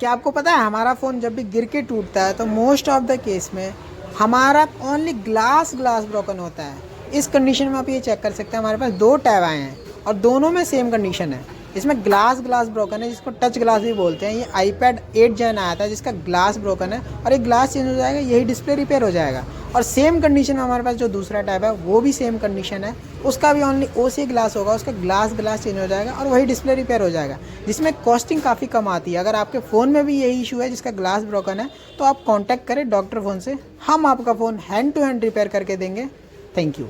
क्या आपको पता है हमारा फ़ोन जब भी गिर के टूटता है तो मोस्ट ऑफ द केस में हमारा ओनली ग्लास ब्रोकन होता है। इस कंडीशन में आप ये चेक कर सकते हैं, हमारे पास 2 टैब आए हैं और दोनों में सेम कंडीशन है। इसमें ग्लास ब्रोकन है जिसको टच ग्लास भी बोलते हैं। ये iPad 8 जेन आया था जिसका ग्लास ब्रोकन है और एक ग्लास चेंज हो जाएगा, यही डिस्प्ले रिपेयर हो जाएगा। और सेम कंडीशन में हमारे पास जो दूसरा टैब है वो भी सेम कंडीशन है, उसका भी ओनली OC ग्लास होगा, उसका ग्लास चेंज हो जाएगा और वही डिस्प्ले रिपेयर हो जाएगा, जिसमें कॉस्टिंग काफ़ी कम आती है। अगर आपके फ़ोन में भी यही इशू है जिसका ग्लास ब्रोकन है तो आप कॉन्टैक्ट करें डॉक्टर फ़ोन से, हम आपका phone hand to hand repair करके देंगे। Thank you.